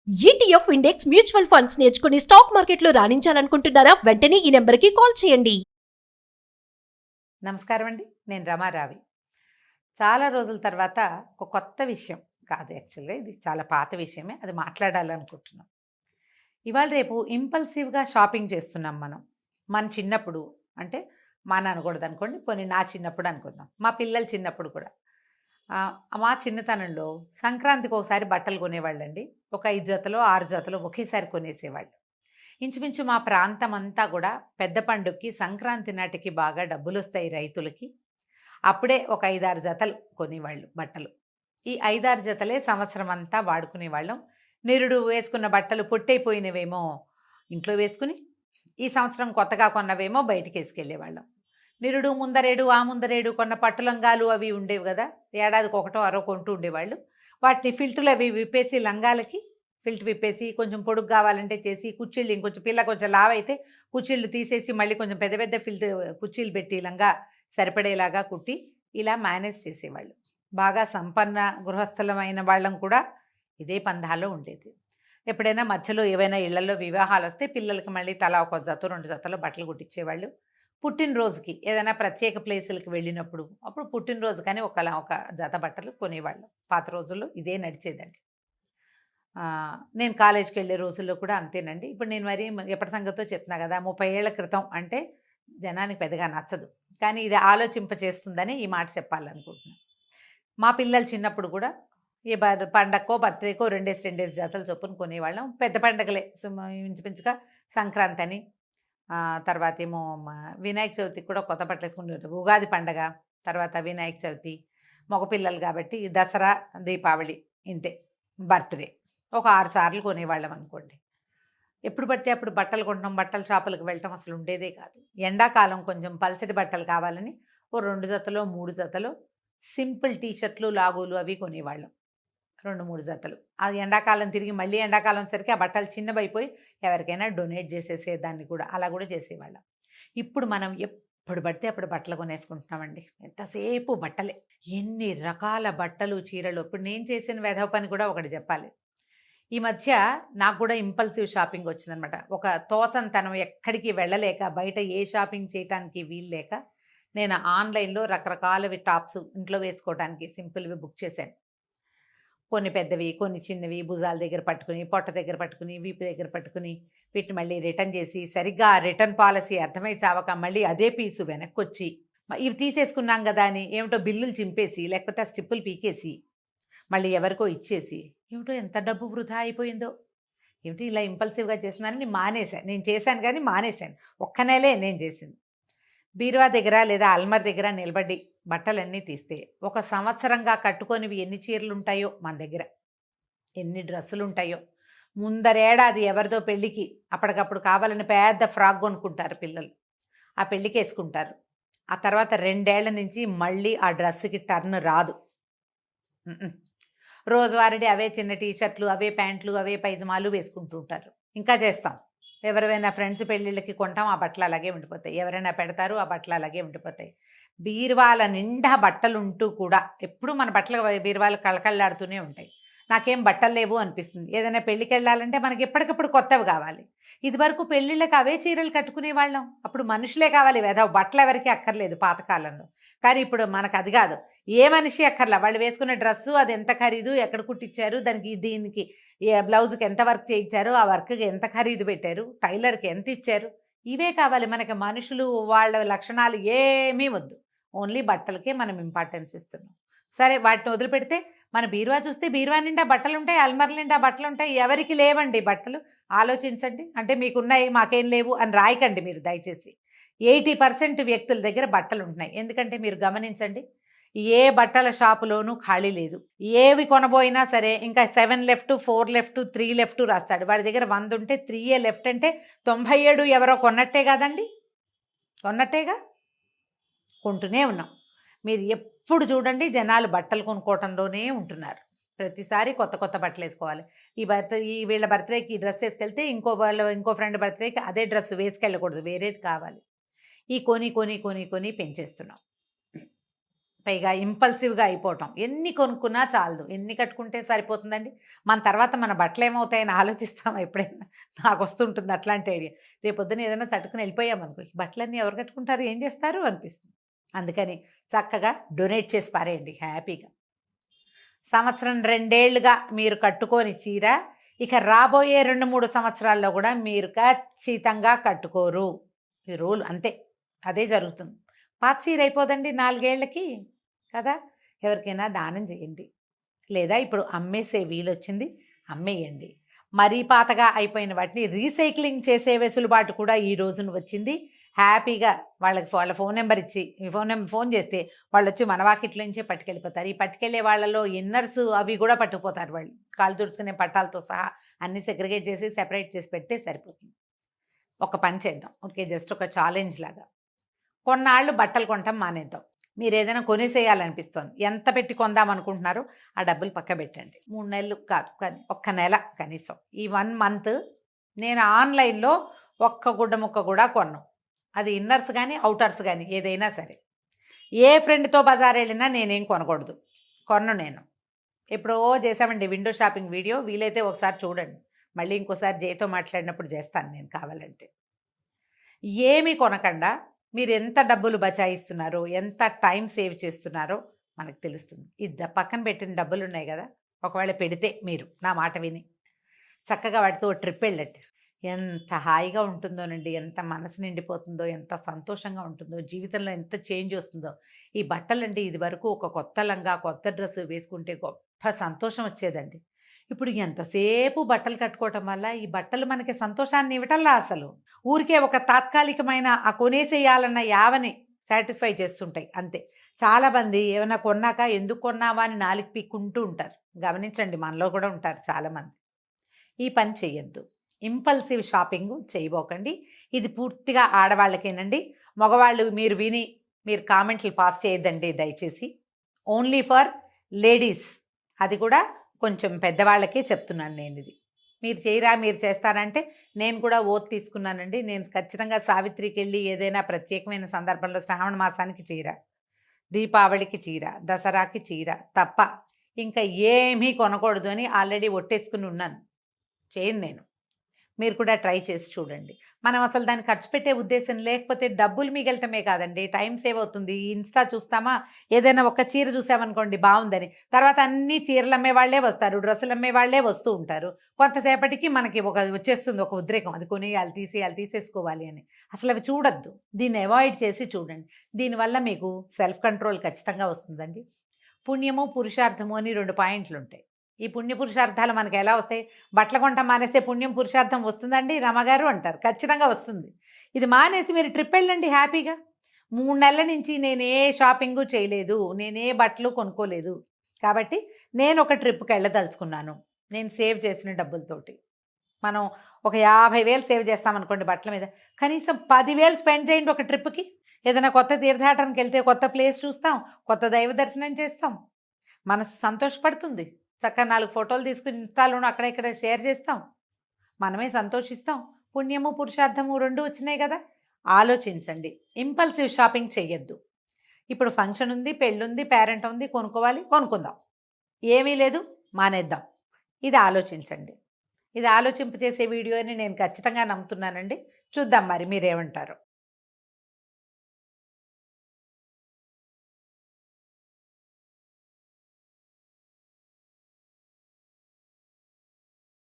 ETF index mutual funds నేర్చుకుని stock మార్కెట్లో రాణించాలనుకుంటున్నారా? వెంటనే ఈ నెంబర్కి కాల్ చేయండి. నమస్కారం అండి, నేను రమారావి. చాలా రోజుల తర్వాత ఒక కొత్త విషయం కాదు, యాక్చువల్గా ఇది చాలా పాత విషయమే, అది మాట్లాడాలనుకుంటున్నాం. ఇవాళ రేపు ఇంపల్సివ్గా షాపింగ్ చేస్తున్నాం మనం. మన చిన్నప్పుడు అంటే మా అనకూడదు అనుకోండి, పోనీ నా చిన్నప్పుడు అనుకుందాం, మా పిల్లల చిన్నప్పుడు కూడా. మా చిన్నతనంలో సంక్రాంతికి ఒకసారి బట్టలు కొనేవాళ్ళండి. ఒక 5 జతలో 6 జతలో ఒకేసారి కొనేసేవాళ్ళు. ఇంచుమించు మా ప్రాంతం అంతా కూడా పెద్ద పండుగకి సంక్రాంతి నాటికి బాగా డబ్బులు వస్తాయి రైతులకి. అప్పుడే ఒక 5-6 జతలు కొనేవాళ్ళు బట్టలు. ఈ 5-6 జతలే సంవత్సరం అంతా వాడుకునేవాళ్ళం. నిరుడు వేసుకున్న బట్టలు పొట్టైపోయినవేమో ఇంట్లో వేసుకుని, ఈ సంవత్సరం కొత్తగా కొన్నవేమో బయటికి వేసుకెళ్ళేవాళ్ళం. నిరుడు ముందరేడు ఆ ముందరేడు కొన్న పట్టులంగాలు అవి ఉండేవి కదా, ఏడాదికి ఒకటో అరో కొంటూ ఉండేవాళ్ళు. వాటిని ఫిల్టులు అవి విప్పేసి, లంగాలకి ఫిల్ట్ విప్పేసి కొంచెం పొడుగు కావాలంటే చేసి, కుచ్చిళ్ళు ఇంకొంచెం పిల్ల కొంచెం లావ్ అయితే కుచ్చిళ్ళు తీసేసి మళ్ళీ కొంచెం పెద్ద పెద్ద ఫిల్ట్ కుచ్చిళ్ళు పెట్టి లంగా సరిపడేలాగా కుట్టి ఇలా మేనేజ్ చేసేవాళ్ళు. బాగా సంపన్న గృహస్థలమైన వాళ్ళం కూడా ఇదే పందాలో ఉండేది. ఎప్పుడైనా మధ్యలో ఏవైనా ఇళ్లలో వివాహాలు వస్తే పిల్లలకి మళ్ళీ తలా ఒక జత 2 జతలు బట్టలు కుట్టించేవాళ్ళు. పుట్టినరోజుకి ఏదైనా ప్రత్యేక ప్లేసులకి వెళ్ళినప్పుడు అప్పుడు పుట్టినరోజు కానీ ఒక జత బట్టలు కొనేవాళ్ళు. పాత రోజుల్లో ఇదే నడిచేదండి. నేను కాలేజీకి వెళ్ళే రోజుల్లో కూడా అంతేనండి. ఇప్పుడు నేను మరి ఎప్పటి సంగతో చెప్తున్నా కదా, 30 ఏళ్ల క్రితం అంటే జనానికి పెద్దగా నచ్చదు, కానీ ఇది ఆలోచింపచేస్తుందని ఈ మాట చెప్పాలనుకుంటున్నాను. మా పిల్లలు చిన్నప్పుడు కూడా ఏ పండగకో బర్త్డేకో 2 జతలు చొప్పున కొనేవాళ్ళం. పెద్ద పండగలే ఇంచుమించుగా సంక్రాంతి అని, తర్వాత ఏమో వినాయక చవితికి కూడా కొత్త బట్టలు వేసుకుంటారు. ఉగాది పండగ, తర్వాత వినాయక చవితి, మగపిల్లలు కాబట్టి దసరా, దీపావళి, ఇంతే. బర్త్డే ఒక 6 సార్లు కొనేవాళ్ళం అనుకోండి. ఎప్పుడు పడితే అప్పుడు బట్టలు కొంటాం, బట్టల షాపులకు వెళ్ళటం అసలు ఉండేదే కాదు. ఎండాకాలం కొంచెం పల్చటి బట్టలు కావాలని ఓ 2 జతలో 3 జతలో సింపుల్ టీషర్ట్లు లాగోలు అవి కొనేవాళ్ళం. 2-3 జతలు. అది ఎండాకాలం తిరిగి మళ్ళీ ఎండాకాలం సరికి ఆ బట్టలు చిన్నవైపోయి ఎవరికైనా డొనేట్ చేసేసేదాన్ని కూడా, అలా కూడా చేసేవాళ్ళం. ఇప్పుడు మనం ఎప్పుడు పడితే అప్పుడు బట్టలు కొనేసుకుంటున్నామండి. ఎంతసేపు బట్టలే, ఎన్ని రకాల బట్టలు, చీరలు. ఇప్పుడు నేను చేసిన వెధవ పని కూడా ఒకటి చెప్పాలి. ఈ మధ్య నాకు కూడా ఇంపల్సివ్ షాపింగ్ వచ్చిందనమాట. ఒక తోచంతనం, ఎక్కడికి వెళ్ళలేక, బయట ఏ షాపింగ్ చేయడానికి వీలు లేక నేను ఆన్లైన్లో రకరకాలవి టాప్స్ ఇంట్లో వేసుకోవడానికి సింపుల్వి బుక్ చేశాను. కొన్ని పెద్దవి, కొన్ని చిన్నవి, భుజాల దగ్గర పట్టుకుని, పొట్ట దగ్గర పట్టుకుని, వీపు దగ్గర పట్టుకుని, వీటిని మళ్ళీ రిటర్న్ చేసి, సరిగ్గా రిటర్న్ పాలసీ అర్థమై చావక మళ్ళీ అదే పీసు వెనక్కి వచ్చి, ఇవి తీసేసుకున్నాం కదా అని ఏమిటో బిల్లులు చింపేసి, లేకపోతే ఆ స్టిప్పులు పీకేసి మళ్ళీ ఎవరికో ఇచ్చేసి, ఏమిటో ఎంత డబ్బు వృధా అయిపోయిందో. ఏమిటి ఇలా ఇంపల్సివ్గా చేస్తున్నానని మానేశాను. నేను చేశాను కానీ మానేశాను. ఒక్క నెలే నేను చేసింది. బీరువా దగ్గర లేదా అల్మర్ దగ్గర నిలబడి బట్టలన్నీ తీస్తే ఒక సంవత్సరంగా కట్టుకొనివి ఎన్ని చీరలు ఉంటాయో మన దగ్గర, ఎన్ని డ్రెస్సులు ఉంటాయో. ముందరేడాది ఎవరిదో పెళ్ళికి అప్పటికప్పుడు కావాలని పెద్ద ఫ్రాక్ కొనుక్కుంటారు పిల్లలు, ఆ పెళ్ళికి వేసుకుంటారు. ఆ తర్వాత 2 ఏళ్ల నుంచి మళ్ళీ ఆ డ్రెస్సుకి టర్న్ రాదు. రోజువారీ అవే చిన్న టీషర్ట్లు, అవే ప్యాంట్లు, అవే పైజమాలు వేసుకుంటూ ఉంటారు. ఇంకా చేస్తాం. ఎవరైనా ఫ్రెండ్స్ పెళ్ళిళ్ళకి కొంటాం, ఆ బట్టలు అలాగే ఉండిపోతాయి. ఎవరైనా పెడతారు, ఆ బట్టలు అలాగే ఉండిపోతాయి. బీరువాల నిండా బట్టలు ఉంటూ కూడా ఎప్పుడు మన బట్టలు బీరువాలు కళకళలాడుతూనే ఉంటాయి. నాకేం బట్టలు లేవు అనిపిస్తుంది. ఏదైనా పెళ్ళికి వెళ్ళాలంటే మనకి ఎప్పటికప్పుడు కొత్తవి కావాలి. ఇదివరకు పెళ్ళిళ్ళకి అవే చీరలు కట్టుకునే వాళ్ళం. అప్పుడు మనుషులే కావాలి, బట్టలు ఎవరికి అక్కర్లేదు పాతకాలంలో. కానీ ఇప్పుడు మనకు అది కాదు, ఏ మనిషి అక్కర్లా. వాళ్ళు వేసుకున్న డ్రెస్సు అది ఎంత ఖరీదు, ఎక్కడ కుట్టించారు, దానికి దీనికి బ్లౌజ్కి ఎంత వర్క్ చేయించారు, ఆ వర్క్కి ఎంత ఖరీదు పెట్టారు, టైలర్కి ఎంత ఇచ్చారు, ఇవే కావాలి మనకి. మనుషులు వాళ్ళ లక్షణాలు ఏమీ వద్దు, ఓన్లీ బట్టలకే మనం ఇంపార్టెన్స్ ఇస్తున్నాం. సరే, వాటిని వదిలిపెడితే మన బీరువా చూస్తే బీరువా నిండా బట్టలు ఉంటాయి, అల్మర్ల నిండా బట్టలు ఉంటాయి. ఎవరికి లేవండి బట్టలు? ఆలోచించండి. అంటే మీకున్నాయి మాకేం లేవు అని రాయకండి మీరు దయచేసి. 80% వ్యక్తుల దగ్గర బట్టలు ఉంటున్నాయి. ఎందుకంటే మీరు గమనించండి, ఏ బట్టల షాపులోనూ ఖాళీ లేదు. ఏవి కొనబోయినా సరే ఇంకా 7 లెఫ్ట్, 4 లెఫ్ట్, 3 లెఫ్ట్ రాస్తాడు. వాడి దగ్గర 100 ఉంటే 3 లెఫ్ట్ అంటే 97 ఎవరో కొన్నట్టే కాదండి, కొన్నట్టేగా. కొంటూనే ఉన్నాం. మీరు ఎప్పుడు చూడండి జనాలు బట్టలు కొనుక్కోవటంలోనే ఉంటున్నారు. ప్రతిసారి కొత్త కొత్త బట్టలు వేసుకోవాలి. వీళ్ళ బర్త్డేకి ఈ డ్రెస్ వేసుకెళ్తే ఇంకో ఫ్రెండ్ బర్త్డేకి అదే డ్రెస్ వేసుకెళ్ళకూడదు, వేరేది కావాలి. ఈ కొని కొని కొని కొని పెంచేస్తున్నాం. పైగా ఇంపల్సివ్గా అయిపోవటం. ఎన్ని కొనుక్కున్నా చాలదు, ఎన్ని కట్టుకుంటే సరిపోతుందండి. మన తర్వాత మన బట్టలు ఏమవుతాయని ఆలోచిస్తాం ఎప్పుడైనా. నాకు వస్తుంటుంది అట్లాంటి ఐడియా. రేపొద్దున ఏదైనా చట్టుకుని వెళ్ళిపోయామనుకో, ఈ బట్టలన్నీ ఎవరు కట్టుకుంటారు, ఏం చేస్తారు అనిపిస్తుంది. అందుకని చక్కగా డొనేట్ చేసి పారేయండి హ్యాపీగా. సంవత్సరం 2 ఏళ్లుగా మీరు కట్టుకోని చీర ఇక రాబోయే 2-3 సంవత్సరాల్లో కూడా మీరు ఖచ్చితంగా కట్టుకోరు. ఈ రూల్ అంతే, అదే జరుగుతుంది. పాత చీర అయిపోదండి 4 ఏళ్లకి కదా. ఎవరికైనా దానం చేయండి, లేదా ఇప్పుడు అమ్మేసే వీలొచ్చింది, అమ్మేయండి. మరీ పాతగా అయిపోయిన వాటిని రీసైక్లింగ్ చేసే వెసులుబాటు కూడా ఈ రోజున వచ్చింది. హ్యాపీగా వాళ్ళ ఫోన్ నెంబర్ ఇచ్చి ఫోన్ చేస్తే వాళ్ళు వచ్చి మన వాకిట్ల నుంచే పట్టుకెళ్ళిపోతారు. ఈ పట్టుకెళ్ళే వాళ్ళలో ఇన్నర్స్ అవి కూడా పట్టుకుపోతారు వాళ్ళు, కాళ్ళు తుడుచుకునే పట్టాలతో సహా అన్నీ సెగ్రిగేట్ చేసి సెపరేట్ చేసి పెడితే సరిపోతుంది. ఒక పని చేద్దాం, ఓకే, జస్ట్ ఒక ఛాలెంజ్ లాగా. కొన్నాళ్ళు బట్టలు కొనటం మానేద్దాం. మీరు ఏదైనా కొనేసేయాలనిపిస్తుంది, ఎంత పెట్టి కొందాం అనుకుంటున్నారో ఆ డబ్బులు పక్క పెట్టండి. 3 నెలలు కాదు కానీ 1 నెల కనీసం. ఈ 1 మంత్ నేను ఆన్లైన్లో ఒక్క గుడ్డ ముక్క కూడా కొన్నాను. అది ఇన్నర్స్ కానీ అవుటర్స్ కానీ ఏదైనా సరే. ఏ ఫ్రెండ్తో బజార్ వెళ్ళినా నేనేం కొనకూడదు, నేను ఎప్పుడో చేసామండి విండో షాపింగ్ వీడియో, వీలైతే ఒకసారి చూడండి. మళ్ళీ ఇంకోసారి జయతో మాట్లాడినప్పుడు చేస్తాను నేను కావాలంటే. ఏమీ కొనకుండా మీరు ఎంత డబ్బులు బచాయిస్తున్నారో, ఎంత టైం సేవ్ చేస్తున్నారో మనకు తెలుస్తుంది. ఇది పక్కన పెట్టిన డబ్బులు ఉన్నాయి కదా, ఒకవేళ పెడితే మీరు నా మాట విని చక్కగా వాటితో ట్రిప్ వెళ్ళండి. ఎంత హాయిగా ఉంటుందోనండి, ఎంత మనసు నిండిపోతుందో, ఎంత సంతోషంగా ఉంటుందో, జీవితంలో ఎంత చేంజ్ వస్తుందో. ఈ బట్టలండి, ఇది వరకు ఒక కొత్త లంగా కొత్త డ్రెస్సు వేసుకుంటే గొప్ప సంతోషం వచ్చేదండి. ఇప్పుడు ఎంతసేపు బట్టలు కట్టుకోవటం వల్ల ఈ బట్టలు మనకి సంతోషాన్ని ఇవ్వటంలా, అసలు ఊరికే ఒక తాత్కాలికమైన ఆ కొనేసేయాలన్న యావని సాటిస్ఫై చేస్తుంటాయి అంతే. చాలామంది ఏమైనా కొన్నాక ఎందుకు కొన్నావా అని నాలుగు పీక్కుంటూ ఉంటారు. గమనించండి, మనలో కూడా ఉంటారు చాలామంది. ఈ పని చెయ్యొద్దు, ఇంపల్సివ్ షాపింగ్ చేయబోకండి. ఇది పూర్తిగా ఆడవాళ్ళకేనండి. మగవాళ్ళు మీరు విని మీరు కామెంట్లు పాస్ చేయొద్దండి దయచేసి. ఓన్లీ ఫర్ లేడీస్, అది కూడా కొంచెం పెద్దవాళ్ళకే చెప్తున్నాను నేను. ఇది మీరు చేయరా, మీరు చేస్తారంటే నేను కూడా ఓత్ తీసుకున్నానండి. నేను ఖచ్చితంగా సావిత్రికి వెళ్ళి ఏదైనా ప్రత్యేకమైన సందర్భంలో శ్రావణ మాసానికి చీర, దీపావళికి చీర, దసరాకి చీర తప్ప ఇంకా ఏమీ కొనకూడదు అని ఆల్రెడీ ఒట్టేసుకుని ఉన్నాను. చేయను నేను. మీరు కూడా ట్రై చేసి చూడండి. మనం అసలు దాన్ని ఖర్చు పెట్టే ఉద్దేశం లేకపోతే డబ్బులు మిగలటమే కాదండి, టైం సేవ్ అవుతుంది. ఇన్స్టా చూస్తామా, ఏదైనా ఒక చీర చూసామనుకోండి బాగుందని, తర్వాత అన్ని చీరలు అమ్మే వాళ్ళే వస్తారు, డ్రెస్సులు అమ్మే వాళ్ళే వస్తూ ఉంటారు. కొంతసేపటికి మనకి వచ్చేస్తుంది ఒక ఉద్రేకం, అది కొనేయాలి, తీసేసుకోవాలి అని. అసలు అవి చూడొద్దు, దీన్ని అవాయిడ్ చేసి చూడండి. దీనివల్ల మీకు సెల్ఫ్ కంట్రోల్ ఖచ్చితంగా వస్తుందండి. పుణ్యము పురుషార్థము అని 2 పాయింట్లు ఉంటాయి. ఈ పుణ్య పురుషార్థాలు మనకి ఎలా వస్తాయి? బట్టలు కొంట మానేస్తే పుణ్యం పురుషార్థం వస్తుందండి రమగారు అంటారు. ఖచ్చితంగా వస్తుంది. ఇది మానేసి మీరు ట్రిప్ వెళ్ళండి హ్యాపీగా. 3 నెలల నుంచి నేనే షాపింగు చేయలేదు, నేనే బట్టలు కొనుక్కోలేదు, కాబట్టి నేను ఒక ట్రిప్కి వెళ్ళదలుచుకున్నాను. నేను సేవ్ చేసిన డబ్బులతోటి మనం ఒక 50,000 సేవ్ చేస్తామనుకోండి బట్టల మీద, కనీసం 10,000 స్పెండ్ చేయండి ఒక ట్రిప్కి. ఏదైనా కొత్త తీర్థయాత్రకి వెళ్తే కొత్త ప్లేస్ చూస్తాం, కొత్త దైవ దర్శనం చేస్తాం, మనసు సంతోషపడుతుంది. చక్కగా 4 ఫోటోలు తీసుకుని ఇన్స్టాలోనూ అక్కడ ఇక్కడ షేర్ చేస్తాం, మనమే సంతోషిస్తాం. పుణ్యము పురుషార్థము 2 వచ్చినాయి కదా. ఆలోచించండి, ఇంపల్సివ్ షాపింగ్ చెయ్యొద్దు. ఇప్పుడు ఫంక్షన్ ఉంది, పెళ్ళుంది, పేరెంట్ ఉంది, కొనుక్కుందాం, ఏమీ లేదు, మానేద్దాం. ఇది ఆలోచించండి. ఇది ఆలోచింపజేసే వీడియో అని నేను ఖచ్చితంగా నమ్ముతున్నానండి. చూద్దాం మరి మీరేమంటారు.